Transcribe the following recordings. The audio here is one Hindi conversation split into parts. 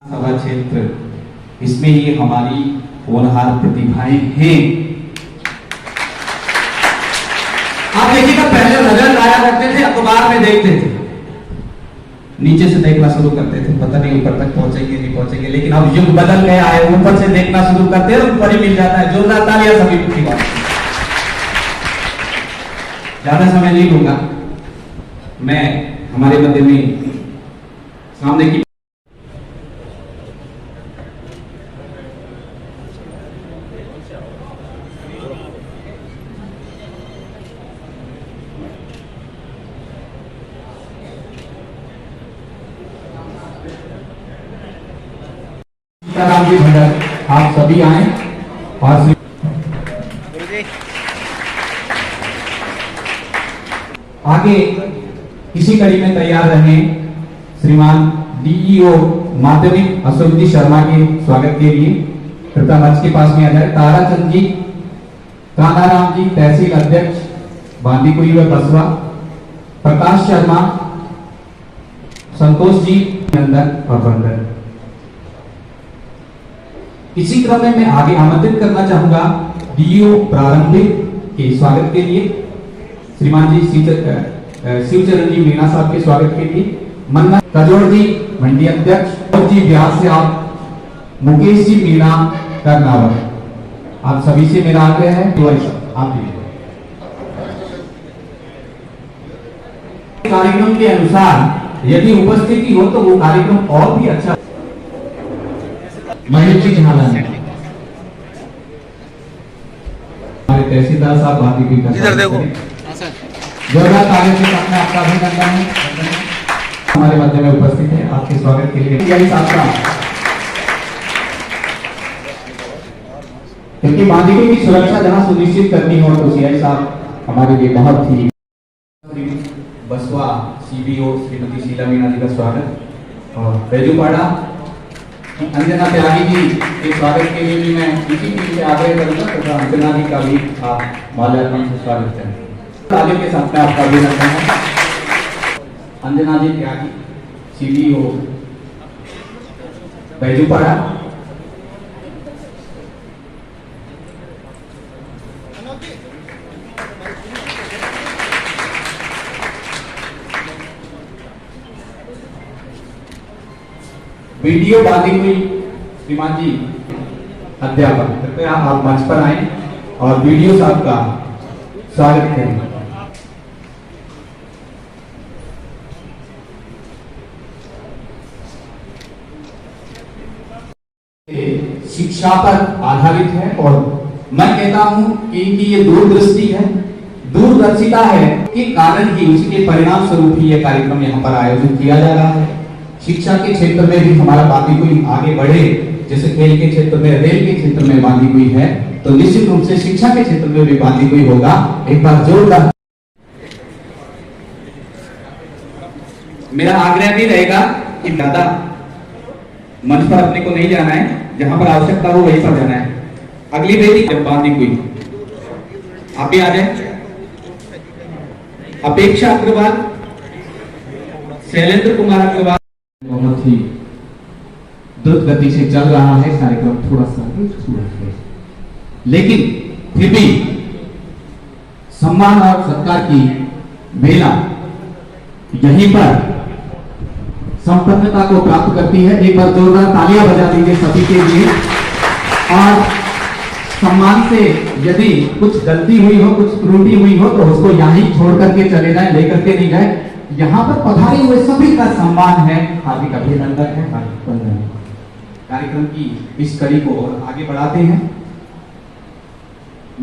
सभा क्षेत्र, इसमें ये हमारी होनहार प्रतिभाएं हैं। आप देखिएगा, पहले नजर लाया करते थे, अखबार में देखते थे, नीचे से देखना शुरू करते थे, पता नहीं ऊपर तक पहुंचेंगे नहीं पहुंचेंगे, लेकिन अब युग बदल गया है, ऊपर से देखना शुरू करते हैं, ऊपर ही मिल जाता है। जोरदार तालियां सभी की बात। ज्यादा समय नहीं लूंगा, मैं हमारे मध्य में सामने की राम जी भंडार, आप सभी आए और आगे इसी कड़ी में तैयार रहे श्रीमान डीईओ माध्यमिक अशोक शर्मा के स्वागत के लिए कृपया मंच के पास में आ जाए। ताराचंद जी, कानाराम जी तहसील अध्यक्ष बांदीकुई व बसवा, प्रकाश शर्मा, संतोष जी नंदन और बंदर। इसी क्रम में मैं आगे आमंत्रित करना चाहूंगा डीईओ प्रारंभिक के स्वागत के लिए श्रीमान जी शिवचरण जी मीणा साहब के स्वागत के लिए, मन्ना कजोड़ जी मंडी अध्यक्ष, और जी ब्यास से आप मुकेश जी मीणा करनावर, आप सभी से मेरा आग्रह है आप कार्यक्रम के अनुसार यदि उपस्थिति हो तो वो कार्यक्रम और भी अच्छा। महेश जी झाला हमारे तहसीलदार साहब बाकी भी इधर देखो, जोरदार तालियों के साथ में आपका अभिनंदन है। हमारे मध्य में उपस्थित है, आपके स्वागत के लिए यही आपका, क्योंकि बांदीकुई की सुरक्षा जहां सुनिश्चित करनी हो तो सीआई साहब हमारे लिए बहुत ही। बसवा सीबीओ श्रीमती शीला मीणा जी का स्वागत, और बेजूपाड़ा अंजना त्यागी जी के स्वागत के लिए भी मैं इसी चीज से आग्रह करूंगा तथा अंजना जी का भी आप माल्यार्पण से स्वागत करें। तालियों के साथ में आपका अभिनंदन है। अंजना जी त्यागी सीबीओ बैजूपाड़ा, वीडियो बांदीकुई श्रीमान जी अध्यापक, कृपया आप मंच पर आए और वीडियो साहब का स्वागत करें। शिक्षा पर आधारित है और मैं कहता हूं कि ये दूरदृष्टि है, दूरदर्शिता है के कारण ही, उसके परिणाम स्वरूप ही यह कार्यक्रम यहाँ पर आयोजित किया जा रहा है। शिक्षा के क्षेत्र में भी हमारा बांदीकुई आगे बढ़े, जैसे खेल के क्षेत्र में, रेल के क्षेत्र में बांदीकुई है, तो निश्चित रूप से शिक्षा के क्षेत्र में भी बांदीकुई होगा। एक बार जोरदार मेरा आग्रह भी रहेगा कि दादा मंच पर अपने को नहीं जाना है, जहां पर आवश्यकता हो वहीं पर जाना है। अगली बेटी जब बांदीकुई आप भी आ जाए। अपेक्षा अग्रवाल, शैलेंद्र कुमार अग्रवाल, बहुत ही द्रुत गति से चल रहा है कार्यक्रम, थोड़ा सा है, लेकिन फिर भी सम्मान और सत्कार की बेला यहीं पर संपन्नता को प्राप्त करती है। एक बार जोरदार तालियां बजा दीजिए सभी के लिए। और सम्मान से यदि कुछ गलती हुई हो, कुछ त्रुटि हुई हो तो उसको यहीं छोड़ करके चले जाए, लेकर के नहीं जाए। यहाँ पर पधारे हुए सभी का सम्मान है, हार्दिक अभिनंदन है, हार्दिक वंदन है। कार्यक्रम की इस कड़ी को और आगे बढ़ाते हैं।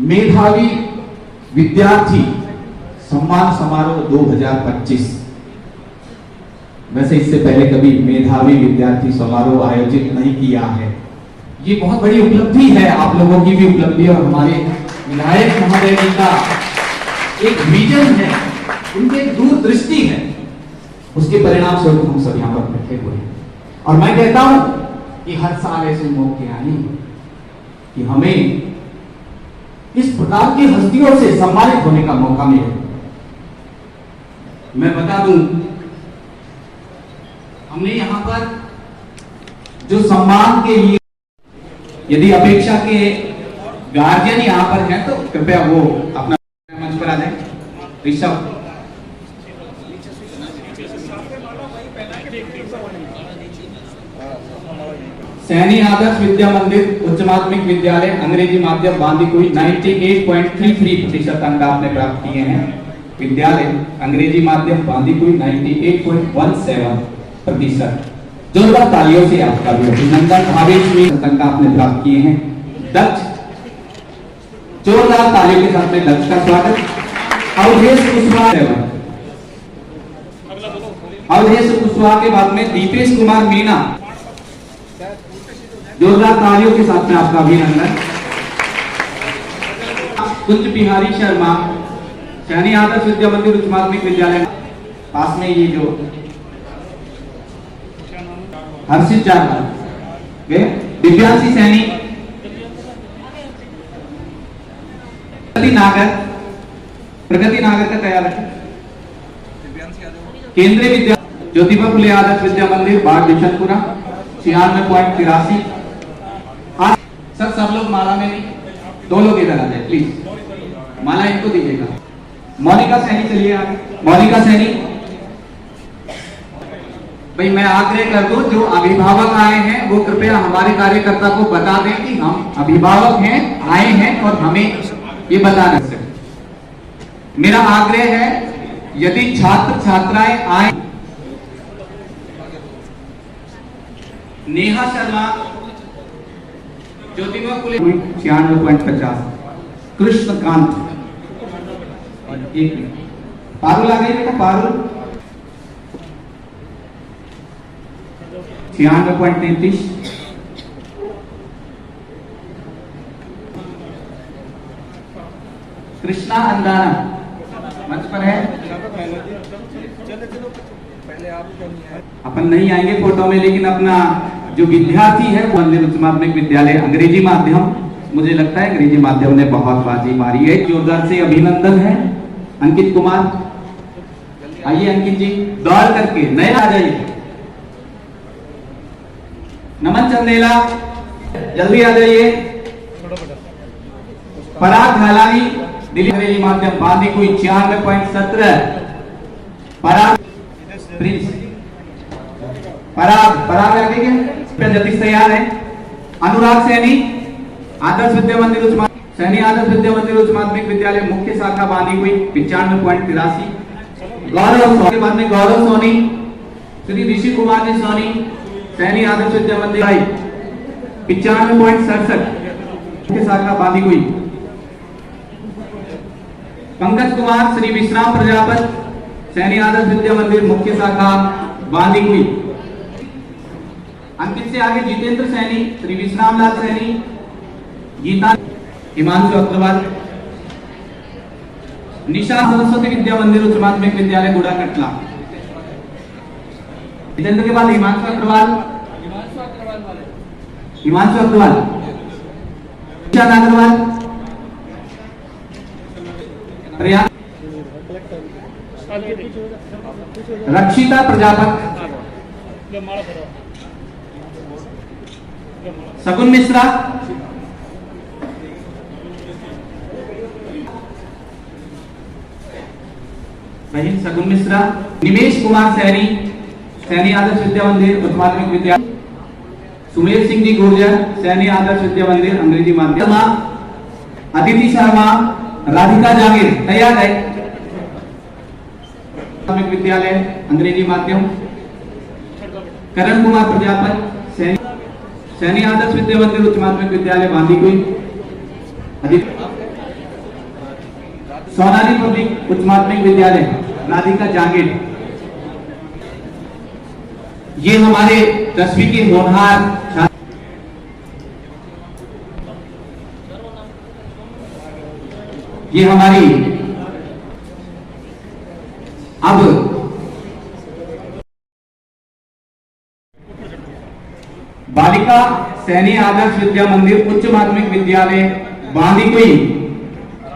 मेधावी विद्यार्थी सम्मान समारोह 2025। वैसे इससे पहले कभी मेधावी विद्यार्थी समारोह आयोजित नहीं किया है, ये बहुत बड़ी उपलब्धि है, आप लोगों की भी उपलब्धि और हमारे विधायक महोदय जी का एक विजन है, उनकी एक दूरदृष्टि है, उसके परिणाम स्वरूप हम सब यहाँ पर बैठे हुए हैं। और मैं कहता हूं कि हर साल ऐसे मौके आए कि हमें इस प्रकार की हस्तियों से सम्मानित होने का मौका मिले। मैं बता दूं, हमने यहाँ पर जो सम्मान के लिए, यदि अपेक्षा के गार्जियन यहाँ पर हैं तो कृपया वो अपना मंच पर आ जाए। ऋषभ, सैनी आदर्श विद्या मंदिर उच्च माध्यमिक विद्यालय अंग्रेजी माध्यम बांदीकुई 98.33% अंक आपने प्राप्त किए हैं। विद्यालय अंग्रेजी माध्यम बांदीकुई 98.17%। जोरदार तालियों से आपका भी अभिनंदन। भावेश में अंक आपने प्राप्त किए हैं। दक्ष, जोरदार तालियों के साथ में दक्ष का स्वागत। अवधेश कुशवाहा, अवधेश कुशवाहा के बाद में दीपेश कुमार मीणा, जोरदार तालियों के साथ में आपका अभिनंदन। कुंज बिहारी शर्मा, सैनी आदर्श विद्या मंदिर उच्च माध्यमिक विद्यालय पास में, ये जो हर्षित जाधव, दिव्यांशी सैनी, प्रगति नागर का ख्याल रखें। केंद्रीय विद्या ज्योतिबा फुले आदर्श विद्या मंदिर बाग बिशनपुरा 96.83। सर सब लोग माला में नहीं, 2 लोग इधर आ जाए प्लीज, माला इनको दीजिएगा। मोनिका सैनी चलिए आगे। मोनिका सैनी भाई, मैं आग्रह कर दूं जो अभिभावक आए हैं वो कृपया हमारे कार्यकर्ता को बता दें कि हम अभिभावक हैं, आए हैं और हमें ये बताना है। मेरा आग्रह है यदि छात्र छात्राएं आए। नेहा शर्मा, ज्योतिबा फुले 96.50। कृष्णकांत, एक मिनट, पारुल आ गई बेटा, पारुल 96.33। कृष्णा अंदाना मंच पर है। अपन नहीं आएंगे फोटो में, लेकिन अपना जो विद्यार्थी है वो मंदिर उच्च माध्यमिक विद्यालय अंग्रेजी माध्यम, मुझे लगता है अंग्रेजी माध्यम ने बहुत बाजी मारी है। जोरदार से अभिनंदन है। अंकित कुमार, आइए अंकित जी, दौड़ करके नए आ जाइए। नमन चंदेला, जल्दी आ जाइए। पराग घालानी, दिल्ली अंग्रेजी माध्यम बांदीकुई 96.17। पराग प्रिंस, पराग आगे क्या जतीश तैयार है। अनुराग सैनी, आदर्श विद्या मंदिर उच्च सैनी आदर्श विद्या मंदिर उच्च माध्यमिक विद्यालय मुख्य शाखा बांदीकुई 95.83। गौरव सोनी के बाद में गौरव सोनी, श्री ऋषि कुमार जी सोनी, सैनी आदर्श विद्या मंदिर 95.67 मुख्य शाखा बांदीकुई। पंकज कुमार, श्री विश्राम प्रजापत, सैनी आदर्श विद्या मंदिर मुख्य शाखा बांदीकुई। अंकित से आगे जितेंद्र सैनी, श्री विश्राम लाल सैनी, गीता, हिमांशु अग्रवाल। निशा सरस्वती विद्या मंदिर उच्च माध्यमिक विद्यालय गुड़ा कटला। जितेंद्र के बाद हिमांशु अग्रवाल, निशान अग्रवाल, रक्षिता प्रजापत, सगुन मिश्रा, बहन सगुन मिश्रा, निमेश कुमार सैनी, सैनी आदर्श विद्या मंदिर उच्च माध्यमिक विद्यालय। सुमेर सिंह जी गुर्जर, सैनी आदर्श विद्या मंदिर अंग्रेजी माध्यम। अदिति शर्मा, राधिका जागीर, तैयार है। माध्यमिक विद्यालय अंग्रेजी माध्यम। करण कुमार प्रजापत, सैनी आदर्श विद्या मंदिर उच्च माध्यमिक विद्यालय बांदीकुई। सोनाली पब्लिक उच्च माध्यमिक विद्यालय राधिका जागीर। ये हमारे 10वीं के होनहार छात्र, ये हमारी अब बालिका सैनी आदर्श विद्या मंदिर उच्च माध्यमिक विद्यालय बांदीकुई,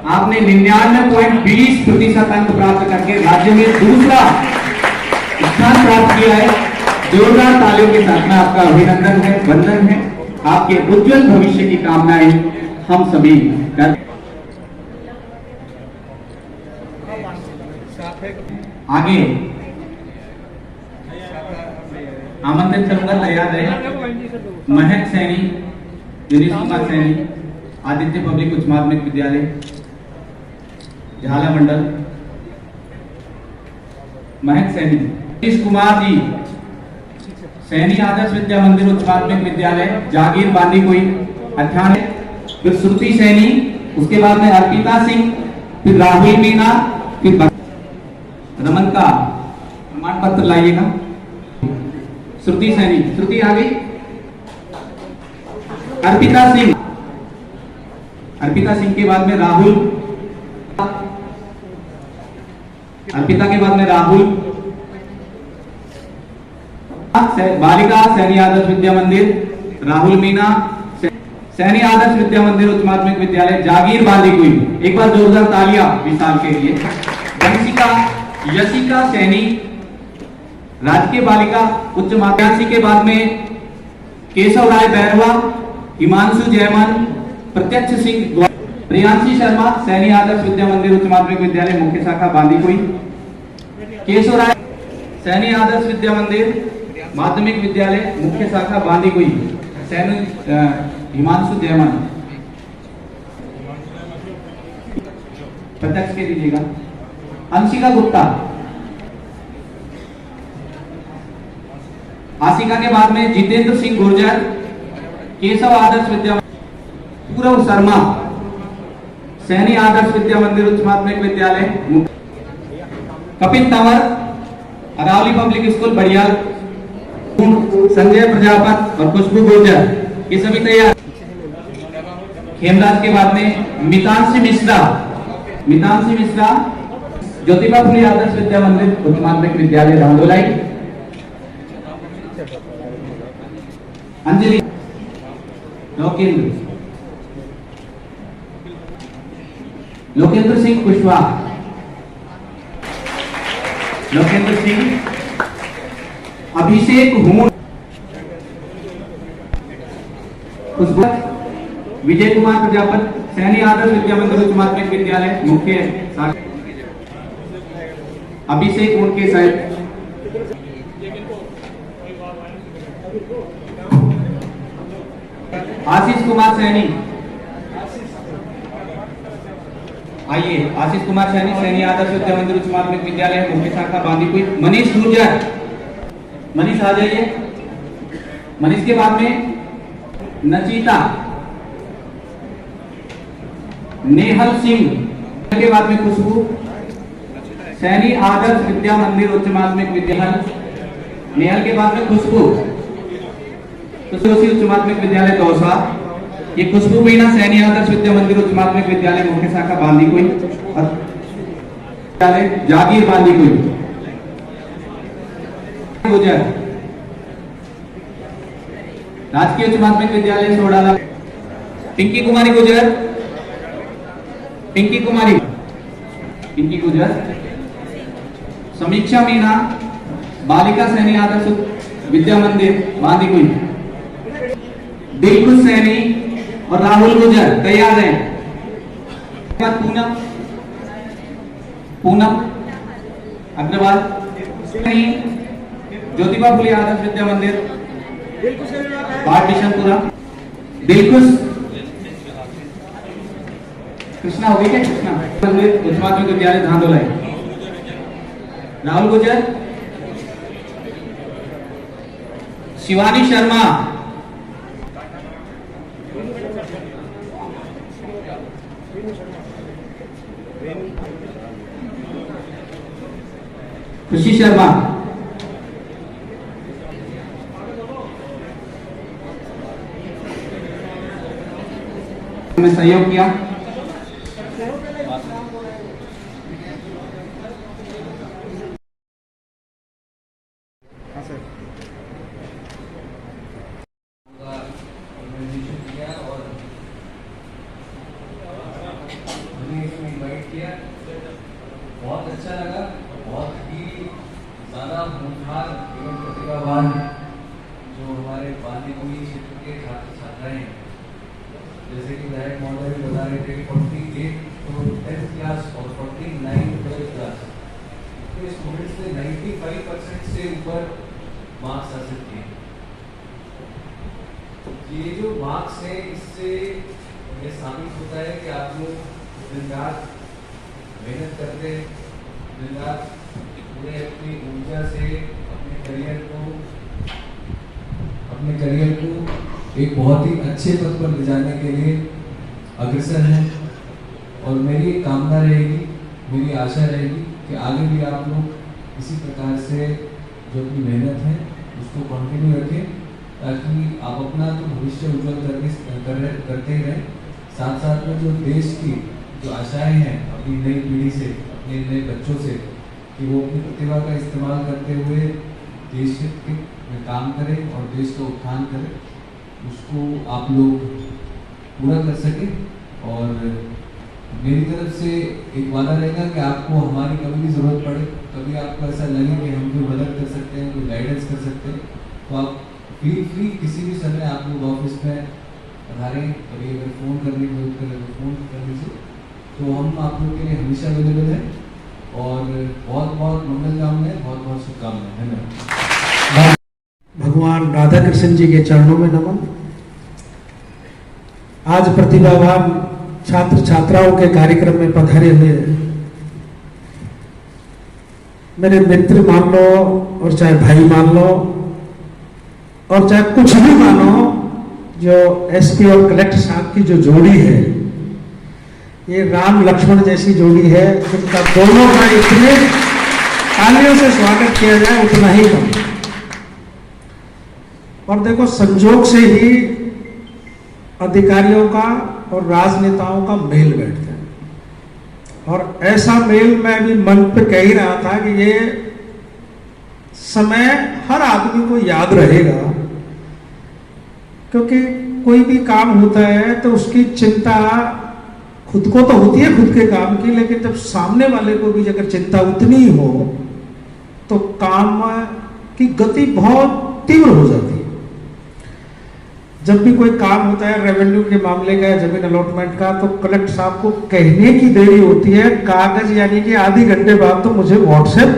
आपने 99.20% अंक प्राप्त करके राज्य में दूसरा स्थान प्राप्त किया है। जोरदार तालियों के साथ में आपका अभिनंदन है, वंदन है, आपके उज्जवल भविष्य की कामनाएं हम सभी कर। आगे आमंत्रित करूंगा, तैयार रहे। महक सैनी, दिनेश कुमार सैनी, आदित्य पब्लिक उच्च माध्यमिक विद्यालय झाला मंडल। महक सैनी, दिनेश कुमार जी, सैनी आदर्श विद्या मंदिर उच्च माध्यमिक विद्यालय जागीर बांदी कोई 98। फिर श्रुति सैनी, उसके बाद में अर्पिता सिंह, फिर राहुल मीना, फिर रमन का प्रमाण पत्र लाइएगा। श्रुति सैनी, श्रुति आ गई। अर्पिता सिंह, अर्पिता सिंह के बाद में राहुल, अर्पिता के बाद में राहुल। बालिका सैनी आदर्श विद्या मंदिर राहुल मीना, सैनी आदर्श विद्या मंदिर उच्च माध्यमिक विद्यालय जागीर बांदी कोई। एक बार जोरदार तालियां विशाल के लिए। वंशिका यशिका सैनी, राजकीय बालिका उच्च माध्यमिक के बाद में केशव राय बैरवा, हिमांशु जयमान, प्रत्यक्ष सिंह, प्रियांशी शर्मा, सैनी आदर्श विद्या मंदिर उच्च माध्यमिक विद्यालय मुख्य शाखा बांदी कोई। केशव राय, सैनी आदर्श विद्या मंदिर माध्यमिक विद्यालय मुख्य शाखा बांदी कोई। सैनी हिमांशु जयमान, प्रत्यक्ष के दीजिएगा। अंशिका गुप्ता, आशिका के बाद में जितेंद्र सिंह गुर्जर, केशव आदर्श विद्या, पूरव शर्मा, सैनी आदर्श विद्या मंदिर उच्च माध्यमिक विद्यालय। Kapil Tanwar, Aravali public school Badiyal. संजय प्रजापत और खुशबू गुर्जर, ये सभी तैयार। खेमराज के बाद में मितांशी मिश्रा, मितांशी मिश्रा, ज्योतिबा फुले आदर्श विद्या मंदिर उच्च माध्यमिक विद्यालय धांधोलाई। अंजलि लोकेंद्र, लोकेंद्र सिंह कुशवाहा, लोकेंद्र सिंह। अभिषेक हूण, खुशबू, विजय कुमार प्रजापत, सैनी आदर्श विद्या मंदिर उच्च माध्यमिक विद्यालय मुख्य शाखा। अभिषेक हूण के साइड। आशीष कुमार सैनी, आइए। आशीष कुमार सैनी, सैनी आदर्श विद्या मंदिर उच्च माध्यमिक विद्यालय मुख्य शाखा बांदीकुई। मनीष गुर्जर, मनीष आ जाइए। मनीष के बाद में नचिता, नेहल सिंह के बाद में खुशबू, सैनी आदर्श विद्या मंदिर उच्च माध्यमिक विद्यालय। नेहल के बाद में खुशबू, खुशबू उच्च माध्यमिक विद्यालय दौसा। ये खुशबू मीना, सैनी आदर्श विद्या मंदिर उच्च माध्यमिक विद्यालय मुख्य शाखा बांदीकुई, विद्यालय जागीर बांदीकुई। गुजर, राजकीय उच्च माध्यमिक विद्यालय सोडाला। पिंकी कुमारी गुजर, पिंकी कुमारी, पिंकी गुजर। समीक्षा मीना, बालिका सैनी आदर्श विद्या मंदिर बांदीकुई। दिलखुश सैनी और राहुल गुजर तैयार हैं। पूनम, पूनम अग्रवाल, ज्योतिबा फुले आदर्श विद्या मंदिर बाट बिशनपुरा। दिलखुश कृष्णा हो गई क्या? कृष्णा मंदिर उच्च माध्यमिक विद्यालय धांधोलाई। राहुल गुजर, शिवानी शर्मा, खुशी शर्मा, में सहयोग किया। बहुत अच्छा लगा, बहुत ही ज्यादा खूंखार एवं प्रतिभावान क्षेत्र के छात्र छात्राएं हैं, जैसे कि नायक महोदय भी बता रहे थे कि 48 तो 10th क्लास और 49 12th क्लास के स्टूडेंट्स ने 95% से ऊपर मार्क्स हासिल किए। ये जो मार्क्स है, इससे ये साबित होता है कि आप लोग दिन रात मेहनत करते हैं, दिन रात पूरे अपनी ऊर्जा से अपने करियर को एक बहुत ही अच्छे पद पर ले जाने के लिए अग्रसर हैं। और मेरी कामना रहेगी, मेरी आशा रहेगी कि आगे भी आप लोग इसी प्रकार से जो अपनी मेहनत है उसको कंटिन्यू रखें, ताकि आप अपना तो भविष्य उज्जवल करते ही रहें, साथ साथ में जो देश की जो आशाएं हैं अपनी नई पीढ़ी से, अपने नए बच्चों से, कि वो अपनी प्रतिभा का इस्तेमाल करते हुए देश के में काम करें और देश का उत्थान करें, उसको आप लोग पूरा कर सकें। और मेरी तरफ से एक वादा रहेगा कि आपको हमारी कभी भी ज़रूरत पड़े, कभी आपको ऐसा लगे कि हम कोई मदद कर सकते हैं, कोई गाइडेंस कर सकते हैं, तो आप फील फ्री किसी भी समय आप लोग ऑफिस में पधारें। कभी अगर फ़ोन करने की जरूरत करें तो फ़ोन कर लीजिए, तो हम आप लोग के लिए हमेशा अवेलेबल हैं। और बहुत बहुत मंगल कामनाएं, बहुत बहुत शुभकामनाएं। धन्यवाद। भगवान राधा कृष्ण जी के चरणों में नमन। आज प्रतिभावान छात्र छात्राओं के कार्यक्रम में पधारे हुए मेरे मित्र मान लो, और चाहे भाई मान लो, और चाहे कुछ भी मानो, जो एसपी और कलेक्टर साहब की जो जोड़ी है, ये राम लक्ष्मण जैसी जोड़ी है, जिनका दोनों का इतने तालियों से स्वागत किया जाए उतना ही कम। और देखो, संजोग से ही अधिकारियों का और राजनेताओं का मेल बैठता है, और ऐसा मेल मैं भी मन पे कह ही रहा था कि ये समय हर आदमी को याद रहेगा, क्योंकि कोई भी काम होता है तो उसकी चिंता खुद को तो होती है खुद के काम की, लेकिन जब सामने वाले को भी अगर चिंता उतनी हो तो काम की गति बहुत तीव्र हो जाती है। जब भी कोई काम होता है रेवेन्यू के मामले का, जमीन अलॉटमेंट का, तो कलेक्टर साहब को कहने की देरी होती है, कागज यानी कि आधे घंटे बाद तो मुझे व्हाट्सएप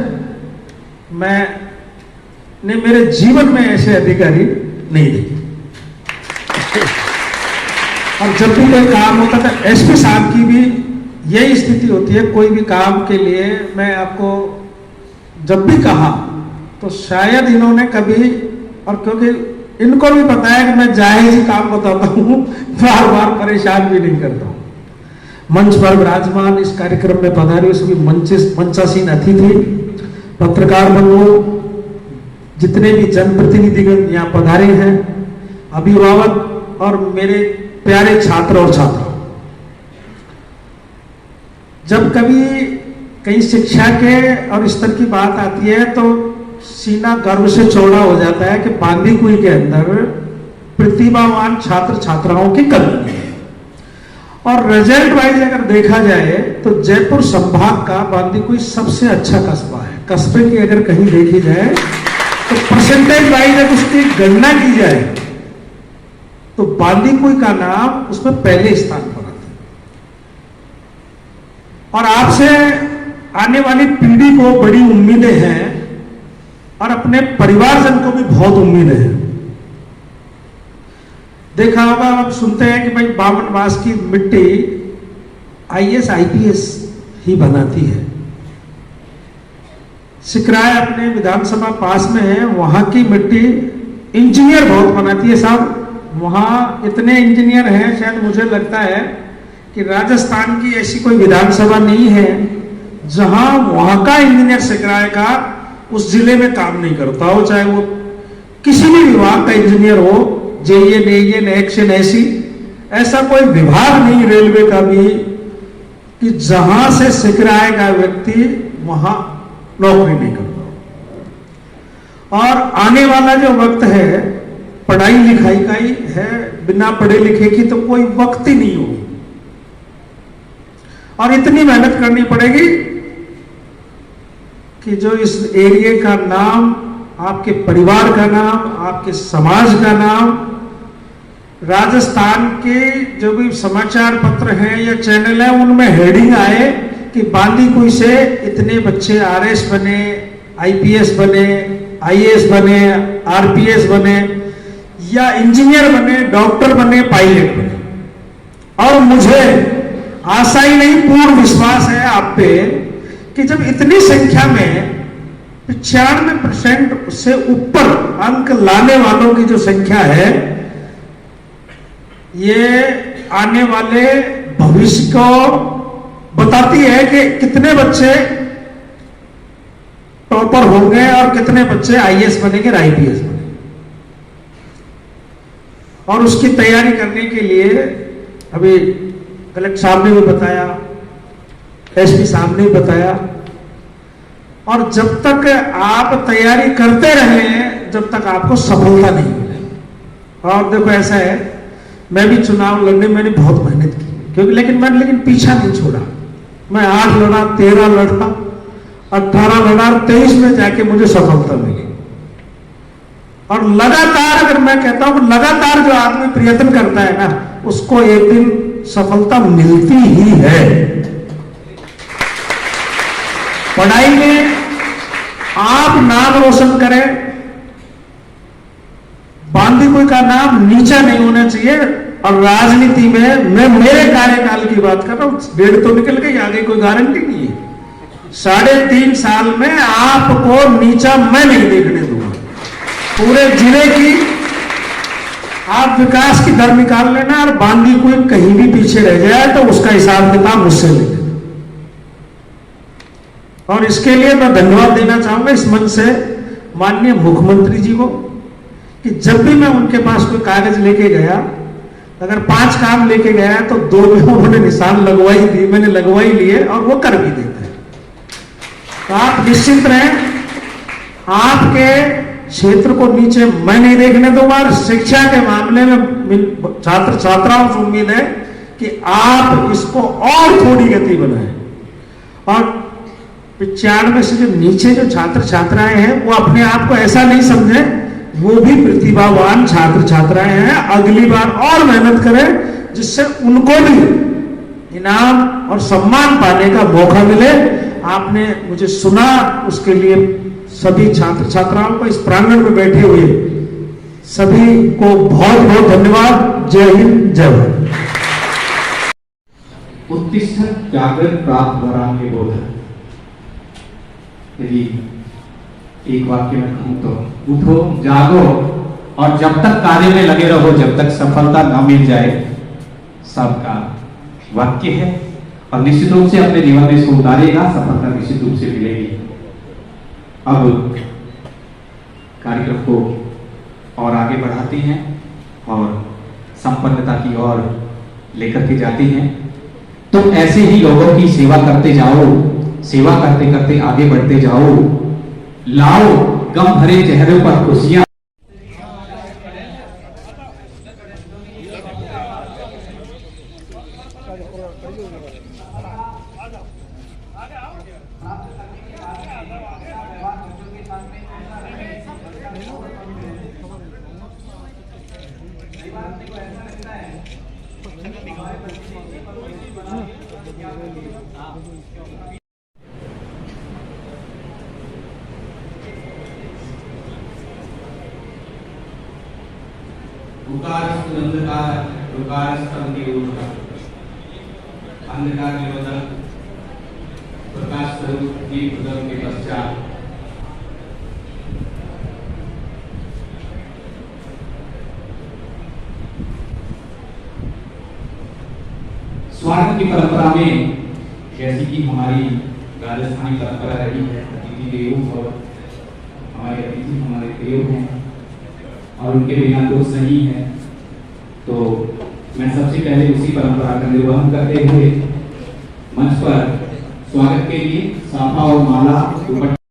मैंने मेरे जीवन में ऐसे अधिकारी नहीं देखे। और जब भी कोई काम होता था, एसपी साहब की भी यही स्थिति होती है। कोई भी काम के लिए मैं आपको जब भी कहा तो शायद इन्होंने कभी, और क्योंकि इनको भी पता है कि मैं जायज ही काम बताता हूं, बार बार परेशान भी नहीं करता हूं। मंच पर विराजमान इस कार्यक्रम में पधारे सभी मंचासीन अतिथि, पत्रकार बंधु, जितने भी जनप्रतिनिधिगण यहाँ पधारे हैं, अभिभावक और मेरे प्यारे छात्र और छात्रा, जब कभी कहीं शिक्षा के और स्तर की बात आती है तो सीना गर्व से चौड़ा हो जाता है कि बांदीकुई के अंदर प्रतिभावान छात्र छात्राओं की कमी है। और रिजल्ट वाइज अगर देखा जाए तो जयपुर संभाग का बांदीकुई सबसे अच्छा कस्बा है। कस्बे की अगर कहीं देखी जाए तो परसेंटेज वाइज अगर उसकी गणना की जाए तो बांदीकुई का नाम उसमें पहले स्थान पर आता है। और आपसे आने वाली पीढ़ी को बड़ी उम्मीदें हैं, और अपने परिवारजन को भी बहुत उम्मीदें हैं। देखा होगा, आप सुनते हैं कि भाई बामन बास की मिट्टी आईएएस आईपीएस ही बनाती है। सिकराय अपने विधानसभा पास में है, वहां की मिट्टी इंजीनियर बहुत बनाती है साहब। वहां इतने इंजीनियर हैं, शायद मुझे लगता है कि राजस्थान की ऐसी कोई विधानसभा नहीं है जहां वहां का इंजीनियर सिकराय का उस जिले में काम नहीं करता हो, चाहे वो किसी भी विभाग का इंजीनियर हो, जेईए नेईए नेक्शन ऐसी, ऐसा कोई विभाग नहीं रेलवे का भी कि जहां से सिकराय का व्यक्ति वहां नौकरी नहीं करता। और आने वाला जो वक्त है पढ़ाई लिखाई का ही है, बिना पढ़े लिखे की तो कोई वक्त ही नहीं होगी, और इतनी मेहनत करनी पड़ेगी कि जो इस एरिया का नाम, आपके परिवार का नाम, आपके समाज का नाम राजस्थान के जो भी समाचार पत्र हैं या चैनल हैं उनमें हेडिंग आए कि बांदीकुई से इतने बच्चे आरएस बने, आईपीएस बने, आईएएस बने, आरपीएस बने या इंजीनियर बने, डॉक्टर बने, पायलट बने। और मुझे आशा ही नहीं पूर्ण विश्वास है आप पे कि जब इतनी संख्या में 95% से ऊपर अंक लाने वालों की जो संख्या है, ये आने वाले भविष्य को बताती है कि कितने बच्चे टॉपर होंगे और कितने बच्चे आईएएस बनेंगे, आईपीएस बनेंगे। और उसकी तैयारी करने के लिए अभी कलेक्टर साहब ने भी बताया, एसपी साहब ने भी बताया, और जब तक आप तैयारी करते रहे जब तक आपको सफलता नहीं मिलेगी। और देखो ऐसा है, मैं भी चुनाव लड़ने मैंने बहुत मेहनत की, क्योंकि लेकिन पीछा नहीं छोड़ा। मैं 8 लड़ा, 13 लड़ा, 18 लड़ा, 23 में जाके मुझे सफलता मिली। और लगातार, अगर मैं कहता हूं लगातार जो आदमी प्रयत्न करता है ना, उसको एक दिन सफलता मिलती ही है। पढ़ाई में आप नाम रोशन करें, बांदीकुई का नाम नीचा नहीं होना चाहिए। और राजनीति में मैं मेरे कार्यकाल की बात कर रहा हूं, 1.5 तो निकल गई, आगे कोई गारंटी नहीं है। 3.5 साल में आपको नीचा मैं नहीं देखने दूंगा। पूरे जिले की आप विकास की दर निकाल लेना, और बांदीकुई कहीं भी पीछे रह जाए तो उसका हिसाब किताब मुझसे ले लेना। और इसके लिए मैं धन्यवाद देना चाहूंगा इस मंच से माननीय मुख्यमंत्री जी को, कि जब भी मैं उनके पास कोई कागज लेके गया, अगर 5 काम लेके गया तो 2 में उन्होंने निशान लगवाई दी, मैंने लगवाई लिए और वो कर भी देते हैं। तो आप निश्चिंत रहें, आपके क्षेत्र को नीचे मैं नहीं देखने दूंगा। शिक्षा के मामले में छात्र छात्राओं से उम्मीद है कि आप इसको और थोड़ी गति बनाएं। और 95 से जो नीचे जो छात्र छात्राएं हैं वो अपने आप को ऐसा नहीं समझें, वो भी प्रतिभावान छात्र छात्राएं हैं। अगली बार और मेहनत करें जिससे उनको भी इनाम और सम्मान पाने का मौका मिले। आपने मुझे सुना, उसके लिए सभी छात्र छात्राओं को, इस प्रांगण में बैठे हुए सभी को बहुत बहुत धन्यवाद। जय हिंद, जय भारत। उत्तिष्ठत् जागृत प्राप्त वरान्य बोध। यदि एक वाक्य में कहूं तो उठो, जागो और जब तक कार्य में लगे रहो, जब तक सफलता न मिल जाए, सबका वाक्य है। और निश्चित रूप से अपने जीवन में इसको उतारेगा, सफलता निश्चित रूप से मिलेगी। अब कार्यक्रम को और आगे बढ़ाते हैं और संपन्नता की ओर लेकर के जाते हैं। तो ऐसे ही लोगों की सेवा करते जाओ, सेवा करते करते आगे बढ़ते जाओ, लाओ गम भरे चेहरों पर खुशियां। अंधकार निरोधक प्रकाश स्वरूप दीप उदय के पश्चात स्वागत की परंपरा में, जैसी कि हमारी राजस्थानी परंपरा रही है, अतिथि देवो और हमारे अतिथि हमारे देव हैं और उनके बिना कुछ नहीं है। तो मैं सबसे पहले उसी परंपरा का निर्वहन करते हुए मंच पर स्वागत के लिए साफा और माला